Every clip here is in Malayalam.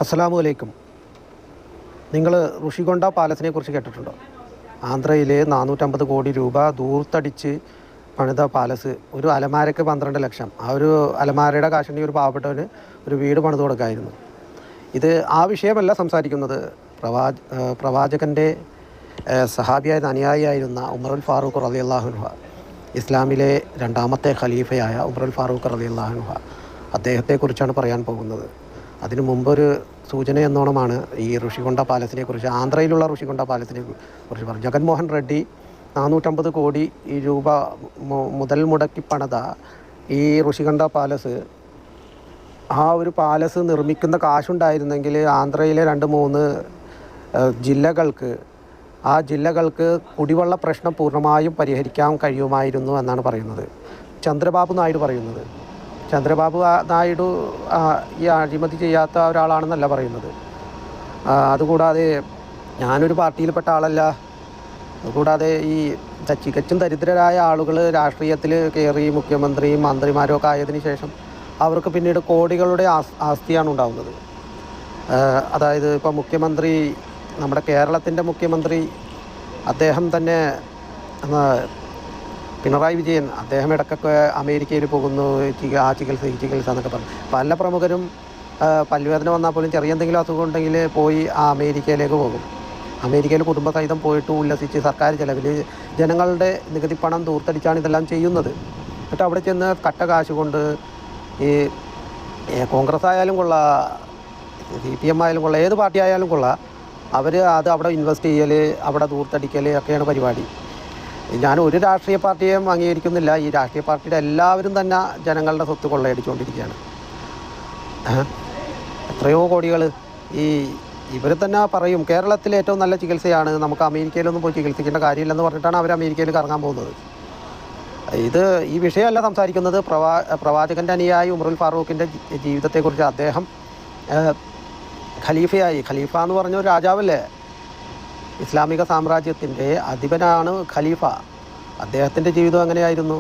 അസ്സലാമു അലൈക്കും. നിങ്ങൾ ഋഷികൊണ്ട പാലസിനെ കുറിച്ച് കേട്ടിട്ടുണ്ടോ? ആന്ധ്രയിലെ 450 കോടി രൂപ ദൂർത്തടിച്ച് പണിത പാലസ്. ഒരു അലമാരയ്ക്ക് 12 ലക്ഷം. ആ ഒരു അലമാരയുടെ കാശുണ്ടെങ്കിൽ ഒരു പാവപ്പെട്ടവന് ഒരു വീട് പണിത് കൊടുക്കായിരുന്നു. ഇത് ആ വിഷയമല്ല സംസാരിക്കുന്നത്. പ്രവാചകൻ്റെ സഹാബിയായ അനുയായിയായിരുന്ന ഉമറുൽ ഫാറൂഖ് റളിയല്ലാഹു അൻഹു, ഇസ്ലാമിലെ രണ്ടാമത്തെ ഖലീഫയായ ഉമറുൽ ഫാറൂഖ് റളിയല്ലാഹു അൻഹു, അദ്ദേഹത്തെക്കുറിച്ചാണ് പറയാൻ പോകുന്നത്. അതിനു മുമ്പൊരു സൂചന എന്നോണമാണ് ഈ ഋഷികൊണ്ട പാലസിനെ കുറിച്ച്, ആന്ധ്രയിലുള്ള ഋഷികൊണ്ട പാലസിനെ കുറിച്ച് പറഞ്ഞു. ജഗൻമോഹൻ റെഡ്ഡി 450 കോടി രൂപ മുതൽ മുടക്കി പണിത ഈ ഋഷികൊണ്ട പാലസ്, ആ ഒരു പാലസ് നിർമ്മിക്കുന്ന കാശുണ്ടായിരുന്നെങ്കിൽ ആന്ധ്രയിലെ 2-3 ജില്ലകൾക്ക്, ആ ജില്ലകൾക്ക് കുടിവെള്ള പ്രശ്നം പൂർണ്ണമായും പരിഹരിക്കാൻ കഴിയുമായിരുന്നു എന്നാണ് പറയുന്നത് ചന്ദ്രബാബു നായിഡു പറയുന്നത്. ചന്ദ്രബാബു നായിഡു ഈ അഴിമതി ചെയ്യാത്ത ഒരാളാണെന്നല്ല പറയുന്നത്. അതുകൂടാതെ ഞാനൊരു പാർട്ടിയിൽപ്പെട്ട ആളല്ല. അതുകൂടാതെ ഈ തികച്ചും ദരിദ്രരായ ആളുകൾ രാഷ്ട്രീയത്തിൽ കയറി മുഖ്യമന്ത്രിയും മന്ത്രിമാരും ഒക്കെ ആയതിനു ശേഷം അവർക്ക് പിന്നീട് കോടികളുടെ ആസ്തിയാണ് ഉണ്ടാകുന്നത്. അതായത് ഇപ്പോൾ മുഖ്യമന്ത്രി, നമ്മുടെ കേരളത്തിൻ്റെ മുഖ്യമന്ത്രി, അദ്ദേഹം തന്നെ പിണറായി വിജയൻ, അദ്ദേഹം ഇടയ്ക്കൊക്കെ അമേരിക്കയിൽ പോകുന്നു, ആ ചികിത്സ ഈ ചികിത്സ എന്നൊക്കെ പറഞ്ഞു. പല പ്രമുഖരും പല്ലുവേദന വന്നാൽ പോലും ചെറിയ എന്തെങ്കിലും അസുഖം ഉണ്ടെങ്കിൽ പോയി ആ അമേരിക്കയിലേക്ക് പോകും. അമേരിക്കയിൽ കുടുംബസഹിതം പോയിട്ട് ഉല്ലസിച്ച് സർക്കാർ ചെലവിൽ ജനങ്ങളുടെ നികുതി പണം ദൂർത്തടിച്ചാണ് ഇതെല്ലാം ചെയ്യുന്നത്. എന്നിട്ട് അവിടെ ചെന്ന് കട്ട കാശ് കൊണ്ട് ഈ കോൺഗ്രസ് ആയാലും കൊള്ളാം, CPM ആയാലും കൊള്ളാം, ഏത് പാർട്ടി ആയാലും കൊള്ളാം, അവർ അത് അവിടെ ഇൻവെസ്റ്റ് ചെയ്യൽ, അവിടെ ദൂർത്തടിക്കൽ ഒക്കെയാണ് പരിപാടി. ഞാൻ ഒരു രാഷ്ട്രീയ പാർട്ടിയെയും അംഗീകരിക്കുന്നില്ല. ഈ രാഷ്ട്രീയ പാർട്ടിയുടെ എല്ലാവരും തന്നെ ജനങ്ങളുടെ സ്വത്ത് കൊള്ളയടിച്ചുകൊണ്ടിരിക്കുകയാണ്. എത്രയോ കോടികൾ ഇവർ തന്നെ പറയും കേരളത്തിലെ ഏറ്റവും നല്ല ചികിത്സയാണ്, നമുക്ക് അമേരിക്കയിലൊന്നും പോയി ചികിത്സിക്കേണ്ട കാര്യമില്ലെന്ന് പറഞ്ഞിട്ടാണ് അവർ അമേരിക്കയിൽ കറങ്ങാൻ പോകുന്നത്. ഈ വിഷയമല്ല സംസാരിക്കുന്നത്. പ്രവാചകൻ്റെ അനുയായി ഉമറുൽ ഫാറൂഖിൻ്റെ ജീവിതത്തെക്കുറിച്ച്. അദ്ദേഹം ഖലീഫ എന്ന് പറഞ്ഞ ഒരു രാജാവല്ലേ, ഇസ്ലാമിക സാമ്രാജ്യത്തിൻ്റെ അധിപനാണ് ഖലീഫ. അദ്ദേഹത്തിൻ്റെ ജീവിതം എങ്ങനെയായിരുന്നു?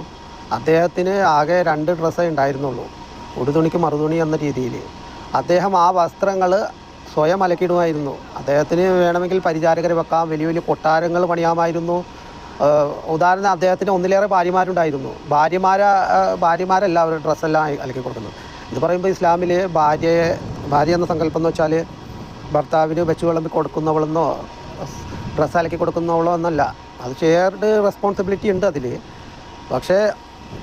അദ്ദേഹത്തിന് ആകെ 2 ഡ്രസ്സേ ഉണ്ടായിരുന്നുള്ളൂ, ഒരു തുണിക്ക് മറുതുണി എന്ന രീതിയിൽ. അദ്ദേഹം ആ വസ്ത്രങ്ങൾ സ്വയം അലക്കിയിടുമായിരുന്നു. അദ്ദേഹത്തിന് വേണമെങ്കിൽ പരിചാരകരെ വെക്കാം, വലിയ വലിയ കൊട്ടാരങ്ങൾ പണിയാമായിരുന്നു. ഉദാഹരണം, അദ്ദേഹത്തിന് 1-ലേറെ ഭാര്യമാരുണ്ടായിരുന്നു. ഭാര്യമാരല്ല അവർ ഡ്രസ്സെല്ലാം അലക്കി കൊടുക്കുന്നത്. ഇത് പറയുമ്പോൾ ഇസ്ലാമിൽ ഭാര്യ എന്ന സങ്കല്പം എന്ന് വെച്ചാൽ ഭർത്താവിന് വെച്ച് വിളമ്പി കൊടുക്കുന്നവളെന്നോ ഡ്രസ്സ് അലക്കി കൊടുക്കുന്നവളോ എന്നല്ല. അത് ഷെയർഡ് റെസ്പോൺസിബിലിറ്റി ഉണ്ട് അതിൽ. പക്ഷേ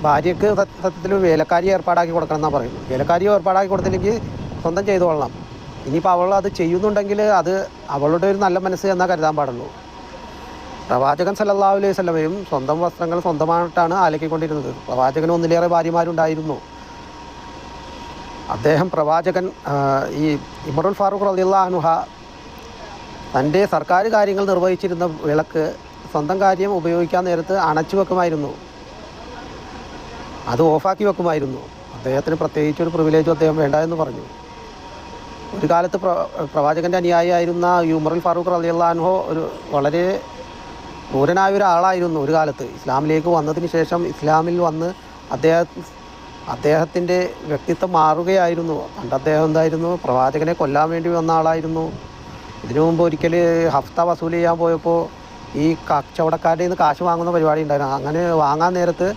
ഭാര്യയ്ക്ക് സത്യത്തിൽ വേലക്കാരി ഏർപ്പാടാക്കി കൊടുക്കണം എന്നാണ് പറയുന്നത്. വേലക്കാരിയോ ഏർപ്പാടാക്കി കൊടുത്തില്ലെങ്കിൽ സ്വന്തം ചെയ്തു കൊള്ളണം. ഇനിയിപ്പോൾ അവൾ അത് ചെയ്യുന്നുണ്ടെങ്കിൽ അത് അവളുടെ ഒരു നല്ല മനസ്സ് എന്നാൽ കരുതാൻ പാടുള്ളൂ. പ്രവാചകൻ സല്ലല്ലാഹു അലൈഹി വസല്ലമയും സ്വന്തം വസ്ത്രങ്ങൾ സ്വന്തമായിട്ടാണ് അലക്കിക്കൊണ്ടിരുന്നത്. പ്രവാചകന് 1-ലേറെ ഭാര്യമാരുണ്ടായിരുന്നു. പ്രവാചകൻ ഈ ഉമറുൽ ഫാറൂഖ് റളിയല്ലാഹു അൻഹു തൻ്റെ സർക്കാർ കാര്യങ്ങൾ നിർവഹിച്ചിരുന്ന വിളക്ക് സ്വന്തം കാര്യം ഉപയോഗിക്കാൻ നേരത്ത് അണച്ചു വെക്കുമായിരുന്നു, അത് ഓഫാക്കി വെക്കുമായിരുന്നു. അദ്ദേഹത്തിന് പ്രത്യേകിച്ചൊരു പ്രിവിലേജും അദ്ദേഹം വേണ്ട എന്ന് പറഞ്ഞു. ഒരു കാലത്ത് പ്രവാചകൻ്റെ അനുയായിയായിരുന്ന ഉമറുൽ ഫാറൂഖ് റളിയല്ലാഹു അൻഹു ഒരു വളരെ ക്രൂരനായ ഒരാളായിരുന്നു. ഒരു കാലത്ത് ഇസ്ലാമിലേക്ക് വന്നതിന് ശേഷം ഇസ്ലാമിൽ വന്ന് അദ്ദേഹത്തിൻ്റെ വ്യക്തിത്വം മാറുകയായിരുന്നു. പണ്ട് അദ്ദേഹം എന്തായിരുന്നു? പ്രവാചകനെ കൊല്ലാൻ വേണ്ടി വന്ന ആളായിരുന്നു. ഇതിനു മുമ്പ് ഒരിക്കൽ ഹഫ്ത വസൂൽ ചെയ്യാൻ പോയപ്പോൾ ഈ കച്ചവടക്കാരുടെ നിന്ന് കാശ് വാങ്ങുന്ന പരിപാടി ഉണ്ടായിരുന്നു. അങ്ങനെ വാങ്ങാൻ നേരത്ത്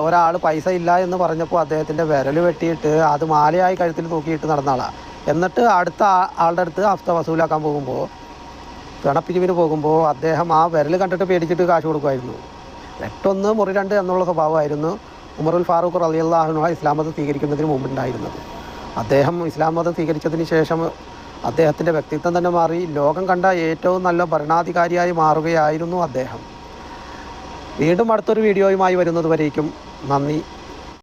ഒരാൾ പൈസ ഇല്ല എന്ന് പറഞ്ഞപ്പോൾ അദ്ദേഹത്തിൻ്റെ വിരൽ വെട്ടിയിട്ട് അത് മാലയായി കഴുത്തിൽ തൂക്കിയിട്ട് നടന്ന ആളാണ്. എന്നിട്ട് അടുത്ത ആളുടെ അടുത്ത് ഹഫ്ത വസൂലാക്കാൻ പോകുമ്പോൾ, പിണപ്പിരിവിന് പോകുമ്പോൾ അദ്ദേഹം ആ വിരൽ കണ്ടിട്ട് പേടിച്ചിട്ട് കാശ് കൊടുക്കുമായിരുന്നു. 8-1 മുറി 2 എന്നുള്ള സ്വഭാവമായിരുന്നു ഉമറുൽ ഫാറൂഖ് റളിയല്ലാഹു അൻഹു ഇസ്ലാം മതം സ്വീകരിക്കുന്നതിന് മുമ്പുണ്ടായിരുന്നത്. അദ്ദേഹം ഇസ്ലാം മതം സ്വീകരിച്ചതിന് ശേഷം അദ്ദേഹത്തിൻ്റെ വ്യക്തിത്വം തന്നെ മാറി. ലോകം കണ്ട ഏറ്റവും നല്ല ഭരണാധികാരിയായി മാറുകയായിരുന്നു അദ്ദേഹം. വീണ്ടും അടുത്തൊരു വീഡിയോയുമായി വരുന്നത് വരേക്കും നന്ദി.